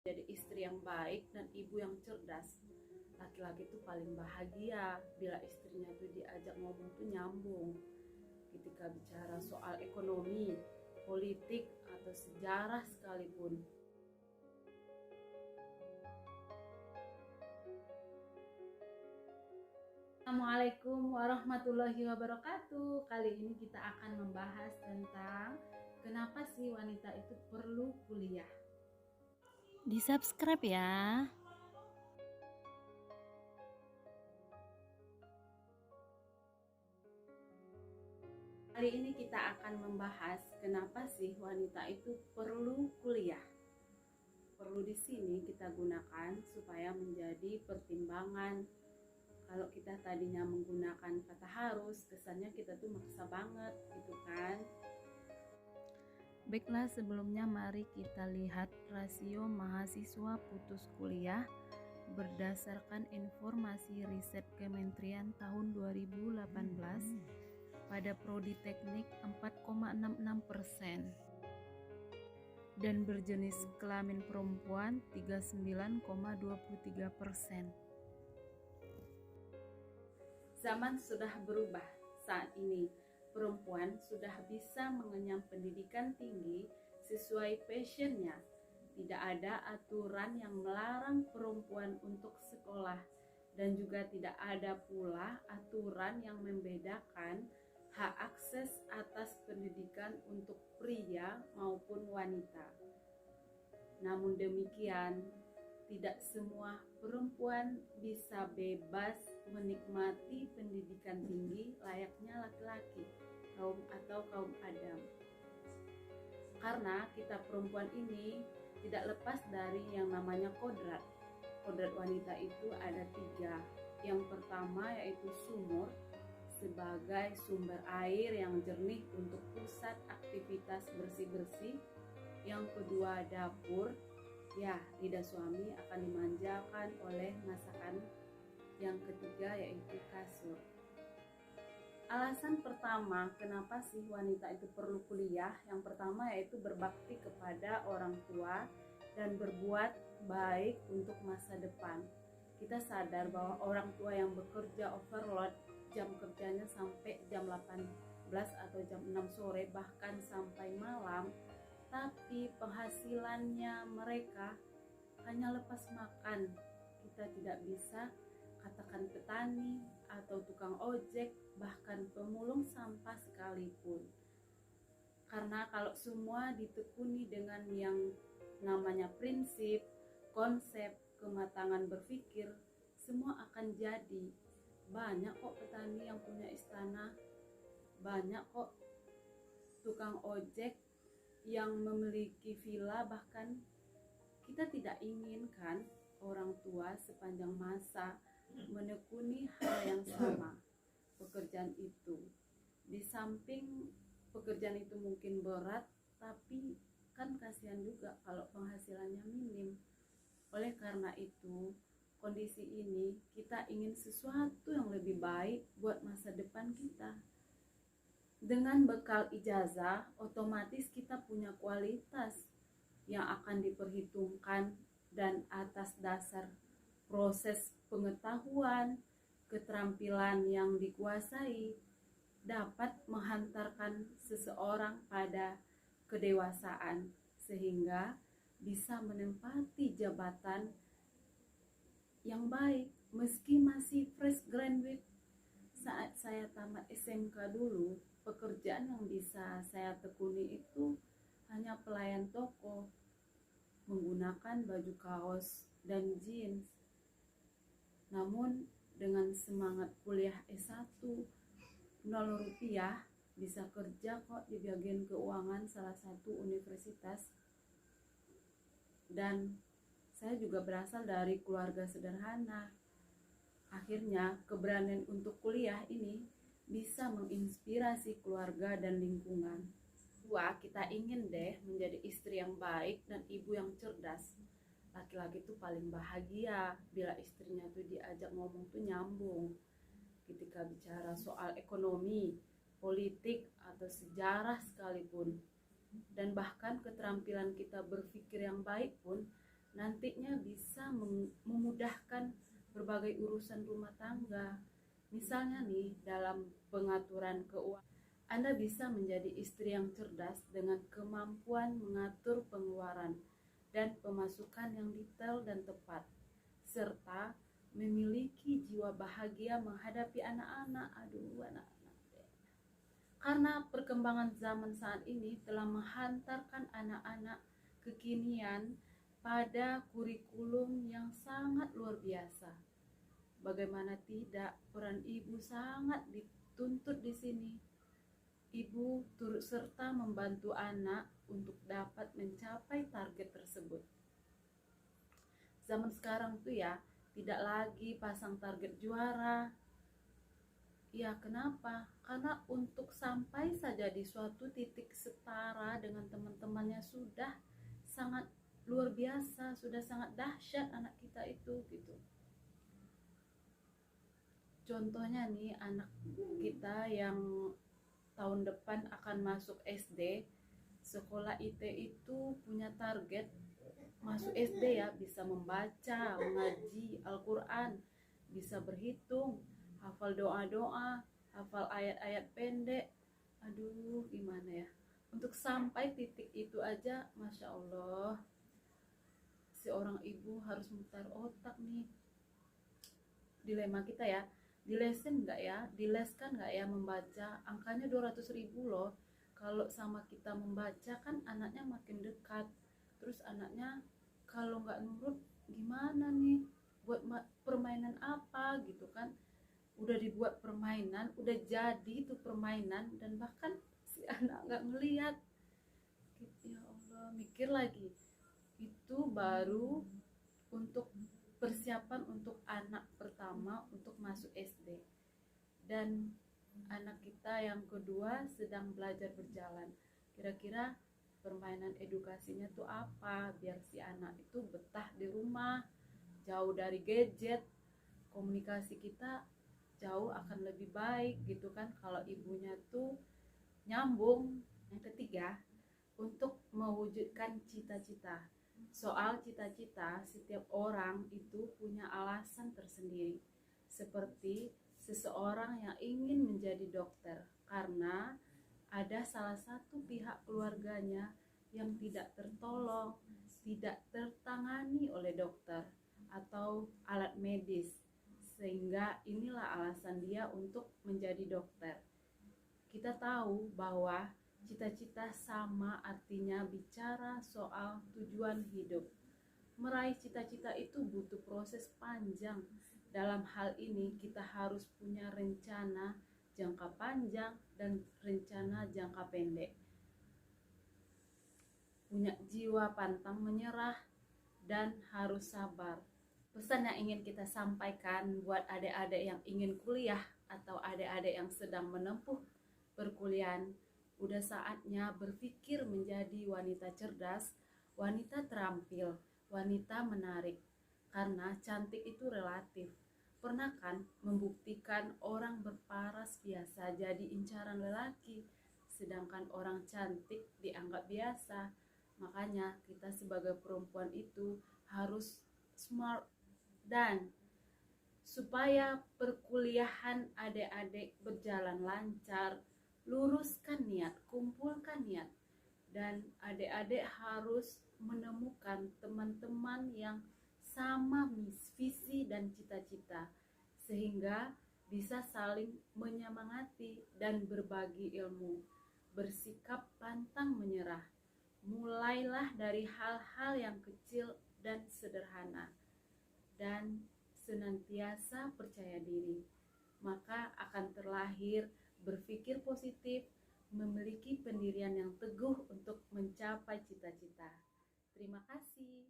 Jadi istri yang baik dan ibu yang cerdas. Laki-laki itu paling bahagia bila istrinya tuh diajak ngomong tuh nyambung. Ketika bicara soal ekonomi, politik, atau sejarah sekalipun. Assalamualaikum warahmatullahi wabarakatuh. Kali ini kita akan membahas tentang kenapa sih wanita itu perlu kuliah. Di subscribe ya. Kali ini kita akan membahas kenapa sih wanita itu perlu kuliah. Perlu di sini kita gunakan supaya menjadi pertimbangan. Kalau kita tadinya menggunakan kata harus, kesannya kita tuh maksa banget gitu kan. Baiklah, sebelumnya mari kita lihat rasio mahasiswa putus kuliah berdasarkan informasi riset Kementerian tahun 2018 pada prodi teknik 4,66% dan berjenis kelamin perempuan 39,23%. Zaman sudah berubah. Saat ini perempuan sudah bisa mengenyam pendidikan tinggi sesuai passionnya. Tidak ada aturan yang melarang perempuan untuk sekolah, dan juga tidak ada pula aturan yang membedakan hak akses atas pendidikan untuk pria maupun wanita. Namun demikian, tidak semua perempuan bisa bebas menikmati pendidikan tinggi layaknya laki-laki, kaum Adam. Karena kita perempuan ini tidak lepas dari yang namanya kodrat. Kodrat wanita itu ada 3. Yang pertama yaitu sumur, sebagai sumber air yang jernih untuk pusat aktivitas bersih-bersih. Yang kedua dapur, ya lidah suami akan dimanjakan oleh masakan. Yang ketiga yaitu kasur. Alasan pertama kenapa sih wanita itu perlu kuliah, yang pertama yaitu berbakti kepada orang tua dan berbuat baik untuk masa depan. Kita sadar bahwa orang tua yang bekerja overload, jam kerjanya sampai jam 18 atau jam 6 sore bahkan sampai malam, tapi penghasilannya mereka hanya lepas makan. Kita tidak bisa katakan petani atau tukang ojek, bahkan pemulung sampah sekalipun. Karena kalau semua ditekuni dengan yang namanya prinsip, konsep, kematangan berpikir, semua akan jadi. Banyak kok petani yang punya istana, banyak kok tukang ojek yang memiliki villa. Bahkan kita tidak inginkan orang tua sepanjang masa menekuni hal yang sama, pekerjaan itu. Di samping pekerjaan itu mungkin berat, tapi kan kasihan juga kalau penghasilannya minim. Oleh karena itu, kondisi ini kita ingin sesuatu yang lebih baik buat masa depan kita. Dengan bekal ijazah, otomatis kita punya kualitas yang akan diperhitungkan, dan atas dasar proses pengetahuan, keterampilan yang dikuasai dapat menghantarkan seseorang pada kedewasaan sehingga bisa menempati jabatan yang baik meski masih fresh graduate. Saat saya tamat SMK dulu, pekerjaan yang bisa saya tekuni itu hanya pelayan toko, menggunakan baju kaos dan jeans. Namun dengan semangat kuliah S1, 0 rupiah bisa kerja kok di bagian keuangan salah satu universitas. Dan saya juga berasal dari keluarga sederhana. Akhirnya keberanian untuk kuliah ini bisa menginspirasi keluarga dan lingkungan. Kita ingin deh menjadi istri yang baik dan ibu yang cerdas. Laki-laki itu paling bahagia bila istrinya tuh diajak ngomong tuh nyambung. Ketika bicara soal ekonomi, politik, atau sejarah sekalipun. Dan bahkan keterampilan kita berpikir yang baik pun nantinya bisa memudahkan berbagai urusan rumah tangga. Misalnya nih, dalam pengaturan keuangan, Anda bisa menjadi istri yang cerdas dengan kemampuan mengatur pengeluaran dan pemasukan yang detail dan tepat, serta memiliki jiwa bahagia menghadapi anak-anak. Aduh, anak-anak. Karena perkembangan zaman saat ini telah menghantarkan anak-anak kekinian pada kurikulum yang sangat luar biasa. Bagaimana tidak, peran ibu sangat dituntut di sini. Ibu turut serta membantu anak untuk dapat mencapai target tersebut. Zaman sekarang tuh ya, tidak lagi pasang target juara. Ya, kenapa? Karena untuk sampai saja di suatu titik setara dengan teman-temannya sudah sangat luar biasa, sudah sangat dahsyat anak kita itu gitu. Contohnya nih, anak kita yang tahun depan akan masuk SD, sekolah IT itu punya target masuk SD ya, bisa membaca, mengaji Al-Quran, bisa berhitung, hafal doa-doa, hafal ayat-ayat pendek. Aduh, gimana ya, untuk sampai titik itu aja, Masya Allah, seorang ibu harus mutar otak nih. Dilema kita ya, dileskan nggak ya membaca, angkanya 200.000 loh. Kalau sama kita membaca kan anaknya makin dekat. Terus anaknya kalau nggak nurut gimana nih, buat permainan apa gitu kan. Udah dibuat permainan, udah jadi itu permainan, dan bahkan si anak nggak ngelihat gitu. Ya Allah, mikir lagi, itu baru untuk persiapan untuk anak pertama untuk masuk SD, dan anak kita yang kedua sedang belajar berjalan. Kira-kira permainan edukasinya tuh apa biar si anak itu betah di rumah, jauh dari gadget, komunikasi kita jauh akan lebih baik gitu kan kalau ibunya tuh nyambung. Yang ketiga, untuk mewujudkan cita-cita. Soal cita-cita, setiap orang itu punya alasan tersendiri. Seperti seseorang yang ingin menjadi dokter karena ada salah satu pihak keluarganya yang tidak tertolong, tidak tertangani oleh dokter atau alat medis, sehingga inilah alasan dia untuk menjadi dokter. Kita tahu bahwa cita-cita sama artinya bicara soal tujuan hidup. Meraih cita-cita itu butuh proses panjang. Dalam hal ini kita harus punya rencana jangka panjang dan rencana jangka pendek. Punya jiwa pantang menyerah dan harus sabar. Pesan yang ingin kita sampaikan buat adik-adik yang ingin kuliah atau adik-adik yang sedang menempuh perkuliahan, udah saatnya berpikir menjadi wanita cerdas, wanita terampil, wanita menarik. Karena cantik itu relatif. Pernah kan membuktikan orang berparas biasa jadi incaran lelaki, sedangkan orang cantik dianggap biasa. Makanya kita sebagai perempuan itu harus smart, dan supaya perkuliahan adik-adik berjalan lancar, luruskan niat, kumpulkan niat, dan adik-adik harus menemukan teman-teman yang sama visi dan cita-cita, sehingga bisa saling menyemangati dan berbagi ilmu, bersikap pantang menyerah. Mulailah dari hal-hal yang kecil dan sederhana, dan senantiasa percaya diri, maka akan terlahir berpikir positif, memiliki pendirian yang teguh untuk mencapai cita-cita. Terima kasih.